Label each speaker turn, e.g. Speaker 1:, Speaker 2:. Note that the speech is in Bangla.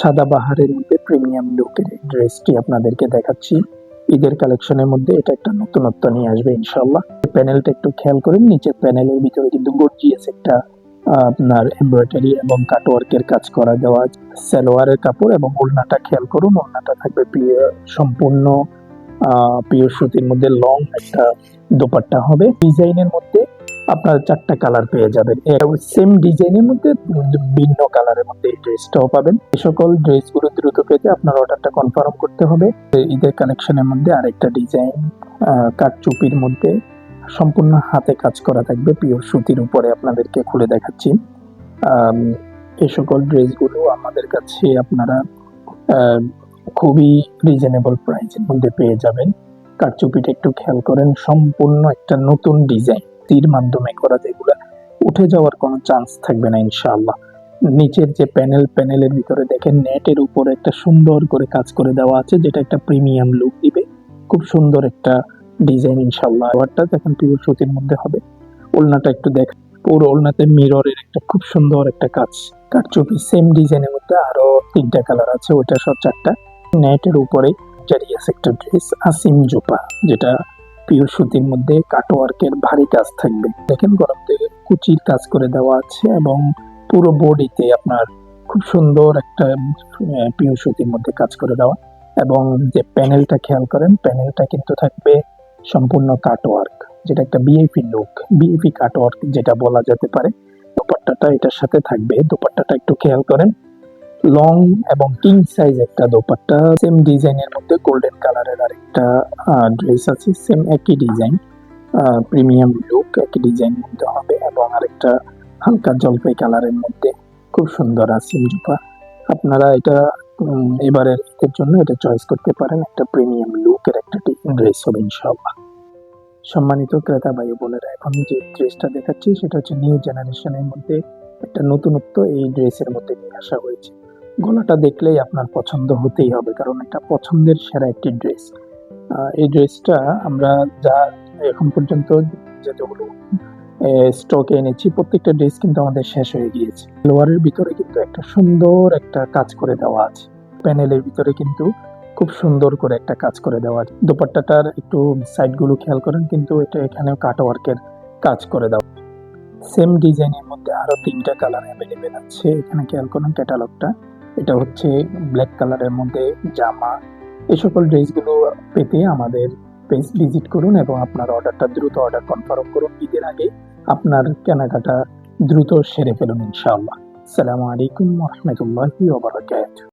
Speaker 1: সাদাবাহারের মধ্যে প্রিমিয়াম লুকের ড্রেসটি আপনাদেরকে দেখাচ্ছি। ঈদের কালেকশনের মধ্যে এটা একটা নতুনত্ব নিয়ে আসবে ইনশাআল্লাহ। প্যানেলটা একটু খেয়াল করুন, নিচের প্যানেলের ভিতরে কিন্তু গর্জিয়াস একটা আপনার এমব্রয়ডারি এবং কাটওয়ার্কের কাজ করা দেওয়া সালোয়ারের কাপড়, এবং ওড়নাটা খেয়াল করুন, ওড়নাটা থাকবে সম্পূর্ণ পিওর সুতির মধ্যে লং একটা দোপাট্টা হবে। ডিজাইনের মধ্যে আপনার 4টা কালার পেয়ে যাবেন। সেম ডিজাইনের মধ্যে ভিন্ন কালারের মধ্যে এই ড্রেসটাও পাবেন। এই সকল ড্রেসগুলো দ্রুত পেতে আপনার অর্ডারটা কনফার্ম করতে হবে। ঈদের কালেকশনের মধ্যে আরেকটা ডিজাইন কাটচুপির মধ্যে সম্পূর্ণ হাতে কাজ করা থাকবে পিওর সুতির উপরে, আপনাদেরকে খুলে দেখাচ্ছি। এই সকল ড্রেসগুলো আমাদের কাছে আপনারা খুবই রিজনেবল প্রাইসের মধ্যে পেয়ে যাবেন। কারচুপিটা একটু খেয়াল করেন, সম্পূর্ণ একটা নতুন ডিজাইন তীর মাধ্যমে করা, যেগুলো উঠে যাওয়ার কোনো চান্স থাকবে না ইনশাআল্লাহ। নিচের যে প্যানেলের ভিতরে দেখেন নেটের উপরে একটা সুন্দর করে কাজ করে দেওয়া আছে, যেটা একটা প্রিমিয়াম লুক দিবে। খুব সুন্দর একটা ডিজাইন ইনশাআল্লাহ। ওয়ারটা দেখেন পিওর সুতির মধ্যে হবে। ওড়নাটা একটু দেখেন, পুরো ওড়নাতে মিররের একটা খুব সুন্দর একটা কাজ। কারচুপি সেম ডিজাইনের মধ্যে আরো 3টা কালার আছে, ওইটা সব 4টা। নেটের উপরে জারিয়াস একটা ড্রেস আসিম জোপা, যেটা পিওর সুতির মধ্যে কাটওয়ার্কের ভারী কাজ থাকবে। দেখেন গরম থেকে কুচির কাজ করে দেওয়া আছে, এবং পুরো বডিতে আপনার খুব সুন্দর একটা পিওর সুতির মধ্যে কাজ করে দেওয়া। এবং যে প্যানেলটা খেয়াল করেন, প্যানেলটা কিন্তু থাকবে সম্পূর্ণ কাটওয়ার্ক, যেটা একটা বিএপি লুক, বিএপি কাটওয়ার্ক যেটা বলা যেতে পারে। দোপাট্টাটা এটার সাথে থাকবে। দোপাট্টাটা একটু খেয়াল করেন, লং এবং কিং সাইজ একটা দোপাট্টা। সেম ডিজাইনের মধ্যে গোল্ডেন কালারের আরেকটা ড্রেস আছে, সেম একই ডিজাইন, প্রিমিয়াম লুক, একই ডিজাইন মধ্যে হবে, এবং আরেকটা হালকা জলপাই কালারের মধ্যে খুব সুন্দর আসিম জুপা। আপনারা এটা এবারের ঈদের জন্য এটা চয়েস করতে পারেন। একটা প্রিমিয়াম লুকের একটা ড্রেস হবে ইনশাআল্লাহ। সম্মানিত ক্রেতা ভাই বোনেরা, এখন যে ড্রেসটা দেখাচ্ছি সেটা হচ্ছে নিউ জেনারেশনের মধ্যে একটা নতুনত্ব এই ড্রেসের মধ্যে নিয়ে আসা হয়েছে। গলাটা দেখলেই আপনার পছন্দ হতেই হবে, কারণ এটা পছন্দের সেরা একটি ড্রেস। এই ড্রেসটা আমরা যা এখন পর্যন্ত যেগুলো স্টকে এনেছি, প্রত্যেকটা ড্রেস কিন্তু আমাদের শেষ হয়ে গিয়েছে। লোয়ারের ভিতরে কিন্তু একটা সুন্দর একটা কাজ করে দেওয়া আছে, প্যানেলের ভিতরে কিন্তু খুব সুন্দর করে একটা কাজ করে দেওয়া আছে। দোপাট্টাটার একটু সাইডগুলো খেয়াল করেন, কিন্তু এটা এখানেও কাটওয়ার্কের কাজ করে দেওয়া। সেম ডিজাইনের মধ্যে আরো 3টা কালার অ্যাভেলেবেল আছে, এখানে খেয়াল করুন ক্যাটালগটা। এটা হচ্ছে ব্ল্যাক কালারের মধ্যে জামা। এই সকল ড্রেসগুলো পেতে আমাদের পেজ ভিজিট করুন, এবং আপনার অর্ডারটা দ্রুত অর্ডার কনফার্ম করুন। ঈদের আগে আপনার কেনাকাটা দ্রুত সেরে ফেলুন ইনশাআল্লাহ। আসসালামু আলাইকুম ওয়া রাহমাতুল্লাহি ওয়া বারাকাতুহু।